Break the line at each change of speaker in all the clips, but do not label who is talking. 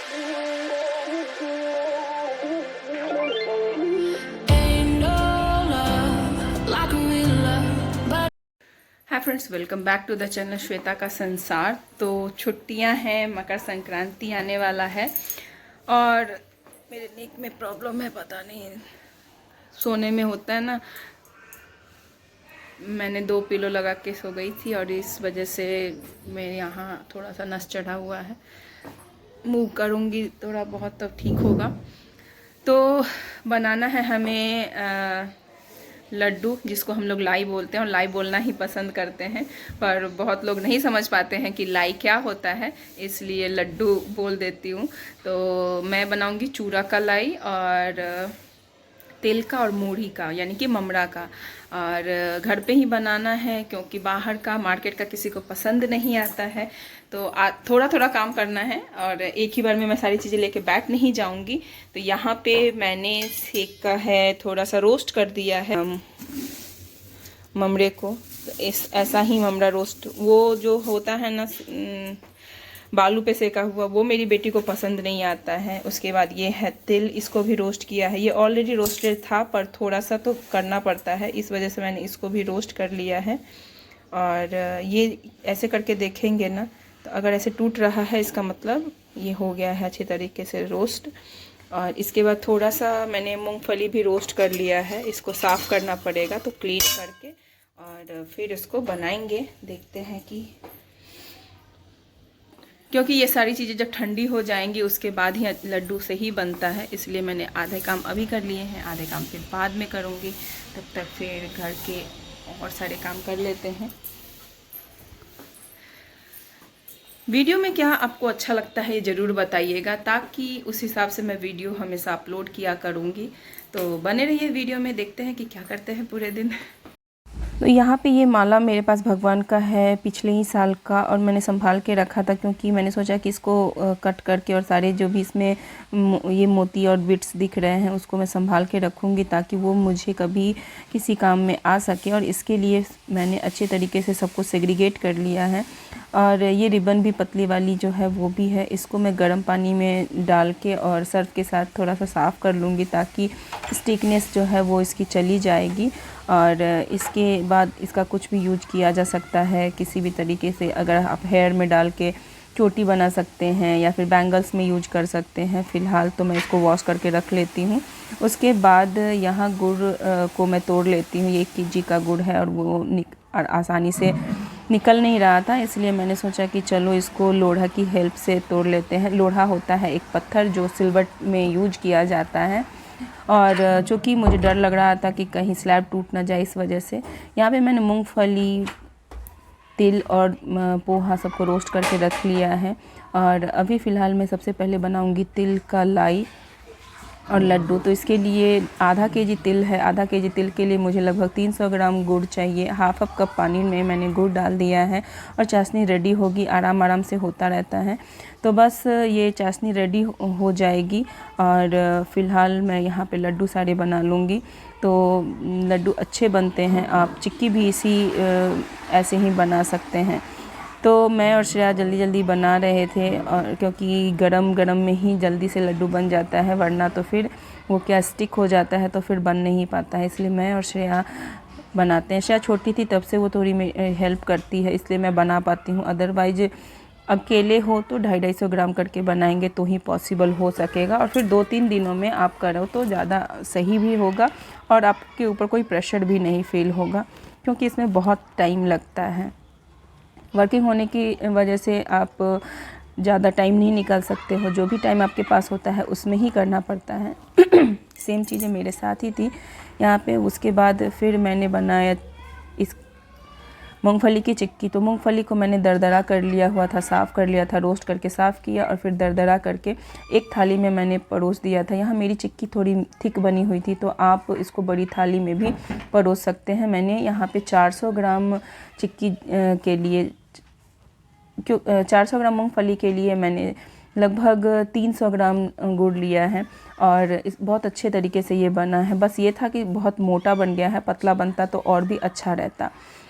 Hi friends, welcome back to the channel Shweta का संसार। तो छुट्टियां हैं, मकर संक्रांति आने वाला है और मेरे नेक में प्रॉब्लम है, पता नहीं सोने में होता है ना। मैंने 2 पिलो लगा के सो गई थी और इस वजह से मेरे यहाँ थोड़ा सा नस चढ़ा हुआ है। मूव करूँगी थोड़ा बहुत तब ठीक होगा। तो बनाना है हमें लड्डू, जिसको हम लोग लाई बोलते हैं और लाई बोलना ही पसंद करते हैं, पर बहुत लोग नहीं समझ पाते हैं कि लाई क्या होता है, इसलिए लड्डू बोल देती हूँ। तो मैं बनाऊँगी चूरा का लाई और तेल का और मूढ़ी का, यानी कि ममड़ा का। और घर पे ही बनाना है क्योंकि बाहर का मार्केट का किसी को पसंद नहीं आता है। तो थोड़ा थोड़ा काम करना है और एक ही बार में मैं सारी चीज़ें लेके बैठ नहीं जाऊंगी। तो यहाँ पे मैंने सेका है, थोड़ा सा रोस्ट कर दिया है ममड़े को। तो ऐसा ही ममड़ा रोस्ट, वो जो होता है ना बालू पे सेका हुआ, वो मेरी बेटी को पसंद नहीं आता है। उसके बाद ये है तिल, इसको भी रोस्ट किया है। ये ऑलरेडी रोस्टेड था पर थोड़ा सा तो करना पड़ता है, इस वजह से मैंने इसको भी रोस्ट कर लिया है। और ये ऐसे करके देखेंगे ना, तो अगर ऐसे टूट रहा है इसका मतलब ये हो गया है अच्छे तरीके से रोस्ट। और इसके बाद थोड़ा सा मैंने मूंगफली भी रोस्ट कर लिया है, इसको साफ़ करना पड़ेगा तो क्लीन करके और फिर इसको बनाएंगे। देखते हैं कि, क्योंकि ये सारी चीज़ें जब ठंडी हो जाएंगी उसके बाद ही लड्डू सही बनता है, इसलिए मैंने आधे काम अभी कर लिए हैं, आधे काम फिर बाद में करूँगी। तब तक फिर घर के और सारे काम कर लेते हैं। वीडियो में क्या आपको अच्छा लगता है ये ज़रूर बताइएगा, ताकि उस हिसाब से मैं वीडियो हमेशा अपलोड किया करूँगी। तो बने रहिए वीडियो में, देखते हैं कि क्या करते हैं पूरे दिन। तो यहाँ पे ये माला मेरे पास भगवान का है, पिछले ही साल का, और मैंने संभाल के रखा था क्योंकि मैंने सोचा कि इसको कट करके और सारे जो भी इसमें ये मोती और बिट्स दिख रहे हैं उसको मैं संभाल के रखूँगी ताकि वो मुझे कभी किसी काम में आ सके। और इसके लिए मैंने अच्छे तरीके से सबको सेग्रीगेट कर लिया है। और ये रिबन भी पतली वाली जो है वो भी है, इसको मैं गर्म पानी में डाल के और सर्फ के साथ थोड़ा सा साफ़ कर लूँगी ताकि स्टिकनेस जो है वो इसकी चली जाएगी। और इसके बाद इसका कुछ भी यूज किया जा सकता है किसी भी तरीके से। अगर आप हेयर में डाल के चोटी बना सकते हैं या फिर बैंगल्स में यूज कर सकते हैं। फ़िलहाल तो मैं इसको वॉश करके रख लेती हूँ। उसके बाद यहाँ गुड़ को मैं तोड़ लेती हूँ। ये 1 kg का गुड़ है और वो आसानी से निकल नहीं रहा था, इसलिए मैंने सोचा कि चलो इसको लोढ़ा की हेल्प से तोड़ लेते हैं। लोढ़ा होता है एक पत्थर जो सिल्वर में यूज किया जाता है, और चूँकि मुझे डर लग रहा था कि कहीं स्लैब टूट ना जाए, इस वजह से यहाँ पे मैंने मूंगफली, तिल और पोहा सबको रोस्ट करके रख लिया है। और अभी फ़िलहाल मैं सबसे पहले बनाऊंगी तिल का लाई और लड्डू। तो इसके लिए आधा kg तिल है, आधा kg तिल के लिए मुझे लगभग 300 ग्राम गुड़ चाहिए। हाफ कप पानी में मैंने गुड़ डाल दिया है और चाशनी रेडी होगी, आराम आराम से होता रहता है। तो बस ये चाशनी रेडी हो जाएगी और फ़िलहाल मैं यहाँ पे लड्डू सारे बना लूँगी। तो लड्डू अच्छे बनते हैं, आप चिक्की भी ऐसे ही बना सकते हैं। तो मैं और श्रेया जल्दी जल्दी बना रहे थे, और क्योंकि गरम गरम में ही जल्दी से लड्डू बन जाता है, वरना तो फिर वो क्या स्टिक हो जाता है तो फिर बन नहीं पाता है। इसलिए मैं और श्रेया बनाते हैं। श्रेया छोटी थी तब से वो थोड़ी हेल्प करती है, इसलिए मैं बना पाती हूँ। अदरवाइज अकेले हो तो 250-250 ग्राम करके बनाएंगे तो ही पॉसिबल हो सकेगा। और फिर 2-3 दिनों में आप करो तो ज़्यादा सही भी होगा और आपके ऊपर कोई प्रेशर भी नहीं फील होगा, क्योंकि इसमें बहुत टाइम लगता है। वर्किंग होने की वजह से आप ज़्यादा टाइम नहीं निकाल सकते हो, जो भी टाइम आपके पास होता है उसमें ही करना पड़ता है। सेम चीज़ें मेरे साथ ही थी यहाँ पे। उसके बाद फिर मैंने बनाया इस मूंगफली की चिक्की। तो मूंगफली को मैंने दरदरा कर लिया हुआ था, साफ़ कर लिया था, रोस्ट करके साफ़ किया और फिर दरदरा करके एक थाली में मैंने परोस दिया था। यहाँ मेरी चिक्की थोड़ी थिक बनी हुई थी तो आप इसको बड़ी थाली में भी परोस सकते हैं। मैंने यहाँ पे 400 ग्राम चिक्की के लिए 400 ग्राम मूंगफली के लिए मैंने लगभग 300 ग्राम गुड़ लिया है और इस बहुत अच्छे तरीके से ये बना है। बस ये था कि बहुत मोटा बन गया है, पतला बनता तो और भी अच्छा रहता।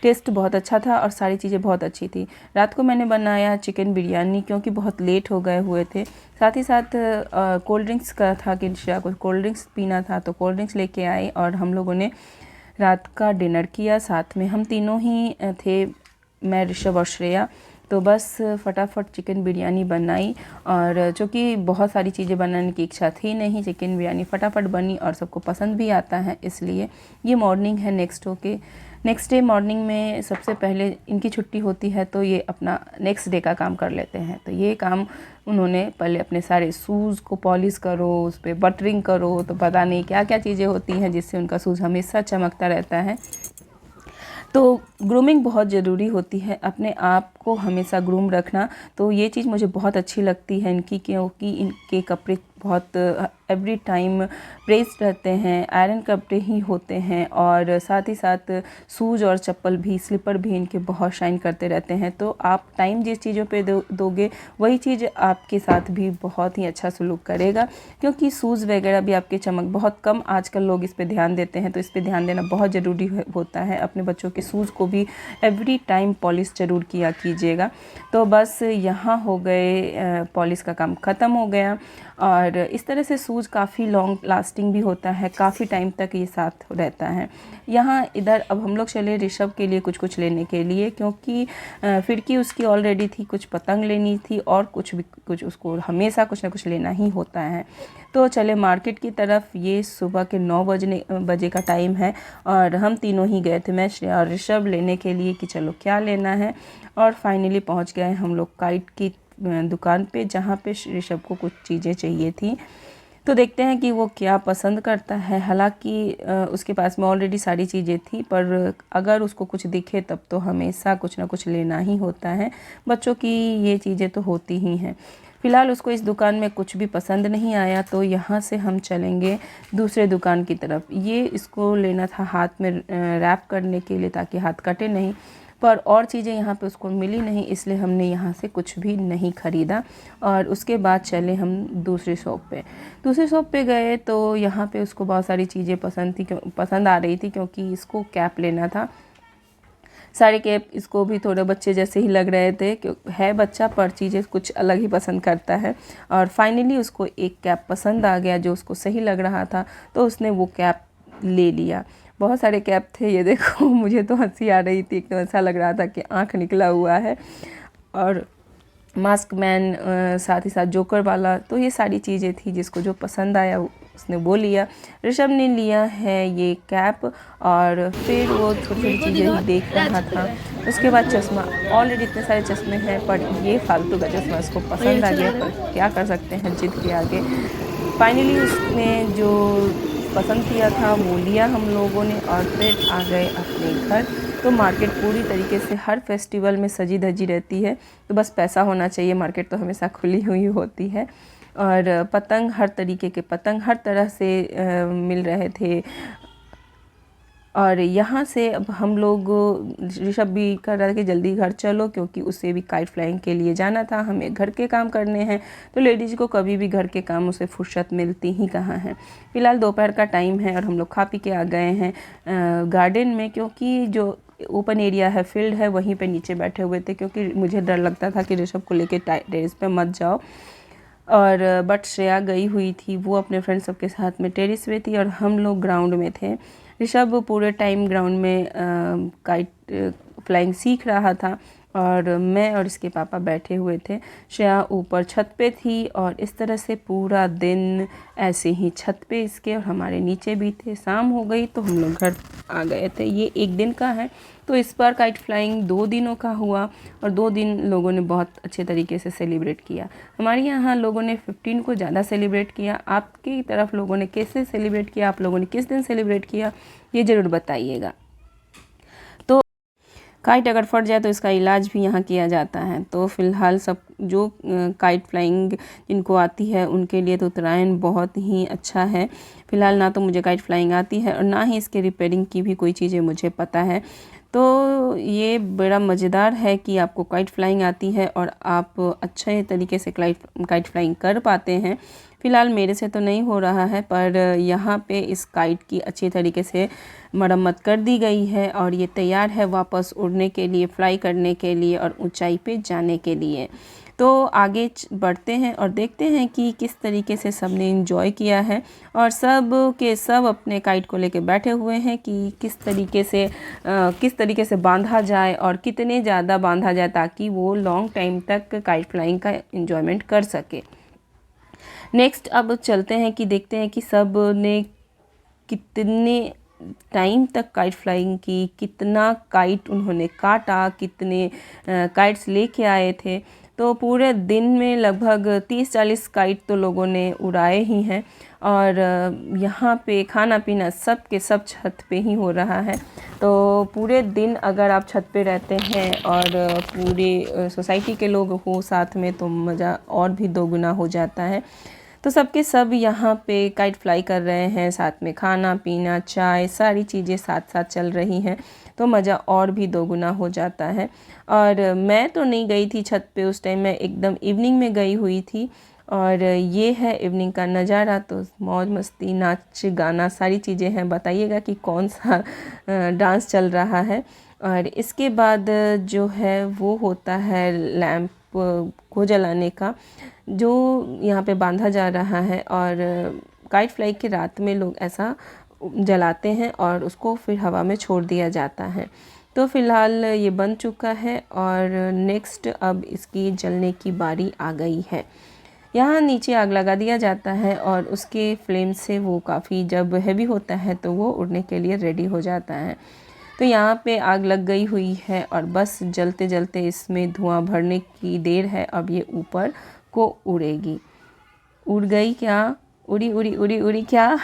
टेस्ट बहुत अच्छा था और सारी चीज़ें बहुत अच्छी थी। रात को मैंने बनाया चिकन बिरयानी क्योंकि बहुत लेट हो गए हुए थे। साथ ही साथ कोल्ड ड्रिंक्स का था कि श्रेया को कोल्ड ड्रिंक्स पीना था, तो कोल्ड ड्रिंक्स लेके आई और हम लोगों ने रात का डिनर किया साथ में। हम तीनों ही थे, मैं, ऋषभ और श्रेया। तो बस फटाफट चिकन बिरयानी बनाई और चूँकि बहुत सारी चीज़ें बनाने की इच्छा थी नहीं, चिकन बिरयानी फटाफट बनी और सबको पसंद भी आता है, इसलिए। ये मॉर्निंग है नेक्स्ट डे मॉर्निंग में सबसे पहले इनकी छुट्टी होती है तो ये अपना नेक्स्ट डे का काम कर लेते हैं। तो ये काम उन्होंने पहले अपने सारे शूज़ को पॉलिश करो, उस पर बटरिंग करो, तो पता नहीं क्या क्या चीज़ें होती हैं जिससे उनका शूज़ हमेशा चमकता रहता है। तो ग्रूमिंग बहुत ज़रूरी होती है, अपने आप को हमेशा ग्रूम रखना। तो ये चीज़ मुझे बहुत अच्छी लगती है इनकी, क्योंकि इनके कपड़े बहुत एवरी टाइम प्रेस्ड रहते हैं, आयरन कपड़े ही होते हैं और साथ ही साथ शूज़ और चप्पल भी, स्लीपर भी इनके बहुत शाइन करते रहते हैं। तो आप टाइम जिस चीज़ों पे दोगे वही चीज़ आपके साथ भी बहुत ही अच्छा सलूक करेगा, क्योंकि शूज़ वगैरह भी आपके चमक बहुत कम आजकल लोग इस पे ध्यान देते हैं, तो इस पे ध्यान देना बहुत ज़रूरी होता है। अपने बच्चों के शूज़ को भी एवरी टाइम पॉलिश ज़रूर किया कीजिएगा। तो बस यहाँ हो गए, पॉलिश का काम ख़त्म हो गया और इस तरह से शूज़ काफ़ी लॉन्ग लास्टिंग भी होता है, काफ़ी टाइम तक ये साथ रहता है। यहाँ इधर अब हम लोग चले ऋषभ के लिए कुछ लेने के लिए, क्योंकि फिरकी उसकी ऑलरेडी थी, कुछ पतंग लेनी थी और कुछ उसको हमेशा कुछ ना कुछ लेना ही होता है। तो चले मार्केट की तरफ। ये सुबह के 9 बजे का टाइम है और हम तीनों ही गए थे, मैं, श्रेया और ऋषभ, लेने के लिए कि चलो क्या लेना है। और फाइनली पहुँच गए हम लोग काइट की दुकान पे, जहाँ पे ऋषभ को कुछ चीज़ें चाहिए थी। तो देखते हैं कि वो क्या पसंद करता है। हालांकि उसके पास में ऑलरेडी सारी चीज़ें थी, पर अगर उसको कुछ दिखे तब तो हमेशा कुछ ना कुछ लेना ही होता है। बच्चों की ये चीज़ें तो होती ही हैं। फ़िलहाल उसको इस दुकान में कुछ भी पसंद नहीं आया, तो यहाँ से हम चलेंगे दूसरे दुकान की तरफ। ये इसको लेना था हाथ में रैप करने के लिए, ताकि हाथ कटे नहीं, पर और चीज़ें यहाँ पे उसको मिली नहीं, इसलिए हमने यहाँ से कुछ भी नहीं ख़रीदा। और उसके बाद चले हम दूसरी शॉप पे गए। तो यहाँ पे उसको बहुत सारी चीज़ें पसंद आ रही थी, क्योंकि इसको कैप लेना था। सारे कैप इसको भी थोड़े बच्चे जैसे ही लग रहे थे, क्योंकि है बच्चा पर चीज़ें कुछ अलग ही पसंद करता है। और फाइनली उसको एक कैप पसंद आ गया जो उसको सही लग रहा था, तो उसने वो कैप ले लिया। बहुत सारे कैप थे, ये देखो मुझे तो हंसी आ रही थी, एकदम ऐसा लग रहा था कि आँख निकला हुआ है। और मास्क मैन, साथ ही साथ जोकर वाला, तो ये सारी चीज़ें थी। जिसको जो पसंद आया उसने वो लिया। ऋषभ ने लिया है ये कैप और फिर वो छोटी चीज़ें देख रहा था। उसके बाद चश्मा, ऑलरेडी इतने सारे चश्मे हैं पर ये फालतू का चश्मा उसको पसंद आ गया, पर क्या कर सकते हैं जिद के आगे। फाइनली उसने जो पसंद किया था वो लिया हम लोगों ने और फिर आ गए अपने घर। तो मार्केट पूरी तरीके से हर फेस्टिवल में सजी धजी रहती है, तो बस पैसा होना चाहिए, मार्केट तो हमेशा खुली हुई होती है। और पतंग, हर तरीके के पतंग हर तरह से मिल रहे थे। और यहाँ से अब हम लोग, ऋषभ भी कर रहा था कि जल्दी घर चलो, क्योंकि उसे भी काइट फ्लाइंग के लिए जाना था, हमें घर के काम करने हैं। तो लेडीज़ को कभी भी घर के काम से फुर्सत मिलती ही कहाँ है। फ़िलहाल दोपहर का टाइम है और हम लोग खा पी के आ गए हैं गार्डन में, क्योंकि जो ओपन एरिया है, फील्ड है, वहीं पे नीचे बैठे हुए थे, क्योंकि मुझे डर लगता था कि ऋषभ को लेके टेरेस पे मत जाओ। और बट श्रेया गई हुई थी, वो अपने फ्रेंड्स सबके साथ में टेरेस पे थी और हम लोग ग्राउंड में थे। ऋषभ पूरे टाइम ग्राउंड में काइट फ्लाइंग सीख रहा था और मैं और इसके पापा बैठे हुए थे। श्रेया ऊपर छत पे थी और इस तरह से पूरा दिन ऐसे ही छत पे इसके और हमारे नीचे भी थे। शाम हो गई तो हम लोग घर आ गए थे। ये एक दिन का है, तो इस बार काइट फ्लाइंग 2 दिनों का हुआ और 2 दिन लोगों ने बहुत अच्छे तरीके से सेलिब्रेट किया। हमारे यहाँ लोगों ने 15 को ज़्यादा सेलिब्रेट किया। आपकी तरफ लोगों ने कैसे सेलिब्रेट किया, आप लोगों ने किस दिन सेलिब्रेट किया, ये ज़रूर बताइएगा। तो काइट अगर फट जाए तो इसका इलाज भी यहाँ किया जाता है। तो फ़िलहाल सब जो काइट फ्लाइंग जिनको आती है उनके लिए तो उत्तरायण बहुत ही अच्छा है। फ़िलहाल ना तो मुझे काइट फ्लाइंग आती है और ना ही इसके रिपेयरिंग की भी कोई चीज़ें मुझे पता है। तो ये बड़ा मज़ेदार है कि आपको काइट फ्लाइंग आती है और आप अच्छे तरीके से काइट फ्लाइंग कर पाते हैं। फ़िलहाल मेरे से तो नहीं हो रहा है, पर यहाँ पे इस काइट की अच्छी तरीके से मरम्मत कर दी गई है और ये तैयार है वापस उड़ने के लिए, फ्लाई करने के लिए और ऊंचाई पे जाने के लिए। तो आगे बढ़ते हैं और देखते हैं कि किस तरीके से सबने एंजॉय किया है और सब के सब अपने काइट को लेके बैठे हुए हैं कि किस तरीके से बांधा जाए और कितने ज़्यादा बांधा जाए ताकि वो लॉन्ग टाइम तक काइट फ्लाइंग का एंजॉयमेंट कर सके। नेक्स्ट अब चलते हैं कि देखते हैं कि सब ने कितने टाइम तक काइट फ्लाइंग की, कितना काइट उन्होंने काटा, कितने काइट्स लेके आए थे। तो पूरे दिन में लगभग 30-40 काइट तो लोगों ने उड़ाए ही हैं और यहाँ पे खाना पीना सब के सब छत पे ही हो रहा है। तो पूरे दिन अगर आप छत पे रहते हैं और पूरे सोसाइटी के लोग हो साथ में तो मज़ा और भी दोगुना हो जाता है। तो सबके सब यहाँ पे काइट फ्लाई कर रहे हैं, साथ में खाना पीना, चाय, सारी चीज़ें साथ साथ चल रही हैं, तो मज़ा और भी दोगुना हो जाता है। और मैं तो नहीं गई थी छत पे उस टाइम, मैं एकदम इवनिंग में गई हुई थी। और ये है इवनिंग का नज़ारा। तो मौज मस्ती, नाच गाना सारी चीज़ें हैं। बताइएगा कि कौन सा डांस चल रहा है। और इसके बाद जो है वो होता है लैंप को जलाने का, जो यहाँ पे बांधा जा रहा है। और काइट फ्लाई की रात में लोग ऐसा जलाते हैं और उसको फिर हवा में छोड़ दिया जाता है। तो फ़िलहाल ये बन चुका है और नेक्स्ट अब इसकी जलने की बारी आ गई है। यहाँ नीचे आग लगा दिया जाता है और उसके फ्लेम से वो काफ़ी जब हैवी होता है तो वो उड़ने के लिए रेडी हो जाता है। तो यहाँ पे आग लग गई हुई है और बस जलते जलते इसमें धुआं भरने की देर है। अब ये ऊपर को उड़ेगी। उड़ गई क्या? उड़ी उड़ी उड़ी उड़ी क्या?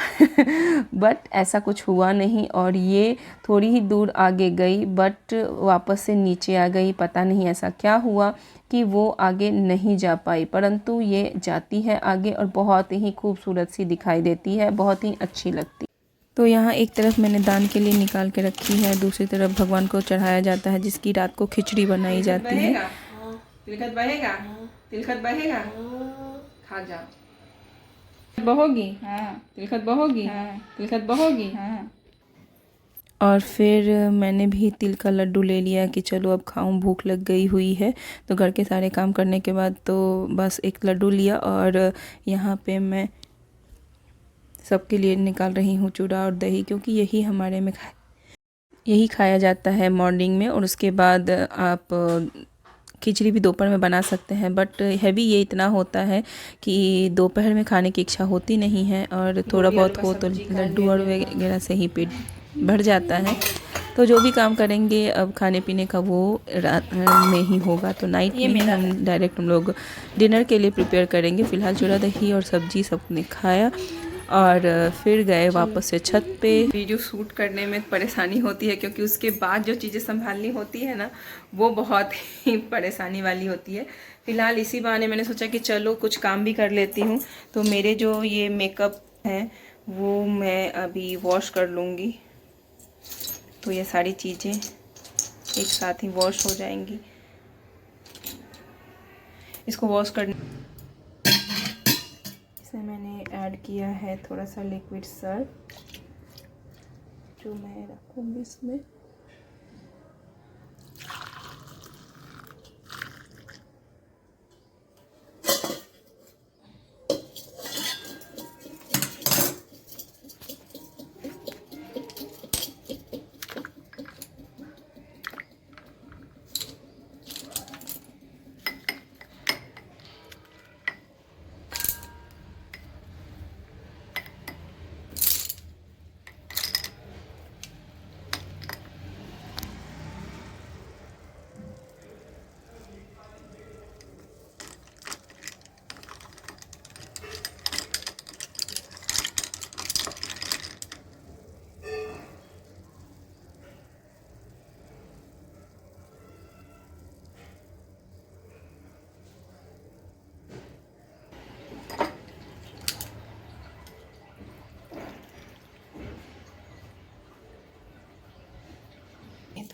बट ऐसा कुछ हुआ नहीं और ये थोड़ी ही दूर आगे गई बट वापस से नीचे आ गई। पता नहीं ऐसा क्या हुआ कि वो आगे नहीं जा पाई, परंतु ये जाती है आगे और बहुत ही खूबसूरत सी दिखाई देती है, बहुत ही अच्छी लगती। तो यहाँ एक तरफ मैंने दान के लिए निकाल के रखी है, दूसरी तरफ भगवान को चढ़ाया जाता है, जिसकी रात को खिचड़ी बनाई जाती है। तिलखत बहेगा, तिलखत बहेगा, खा जा। बहोगी, हाँ। तिलखत बहोगी, हाँ। तिलखत बहोगी, हाँ। और फिर मैंने भी तिल का लड्डू ले लिया कि चलो अब खाऊं, भूख लग गई हुई है। तो घर के सारे काम करने के बाद तो बस एक लड्डू लिया और यहाँ पे मैं सबके लिए निकाल रही हूँ चूड़ा और दही, क्योंकि यही हमारे में यही खाया जाता है मॉर्निंग में। और उसके बाद आप खिचड़ी भी दोपहर में बना सकते हैं, बट हैवी ये इतना होता है कि दोपहर में खाने की इच्छा होती नहीं है और थोड़ा बहुत हो तो लड्डू और वगैरह से ही पेट भर जाता है। तो जो भी काम करेंगे अब खाने पीने का वो रात में ही होगा। तो नाइट में हम लोग डिनर के लिए प्रिपेयर करेंगे। फ़िलहाल चूड़ा दही और सब्जी सबने खाया और फिर गए वापस से छत पे। वीडियो शूट करने में परेशानी होती है क्योंकि उसके बाद जो चीज़ें संभालनी होती है ना, वो बहुत ही परेशानी वाली होती है। फ़िलहाल इसी बहाने मैंने सोचा कि चलो कुछ काम भी कर लेती हूँ। तो मेरे जो ये मेकअप हैं वो मैं अभी वॉश कर लूँगी। तो ये सारी चीज़ें एक साथ ही वॉश हो जाएंगी। इसको वॉश करने मैंने ऐड किया है थोड़ा सा लिक्विड सर्फ, जो मैं रखूँगी इसमें।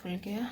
धुल गया।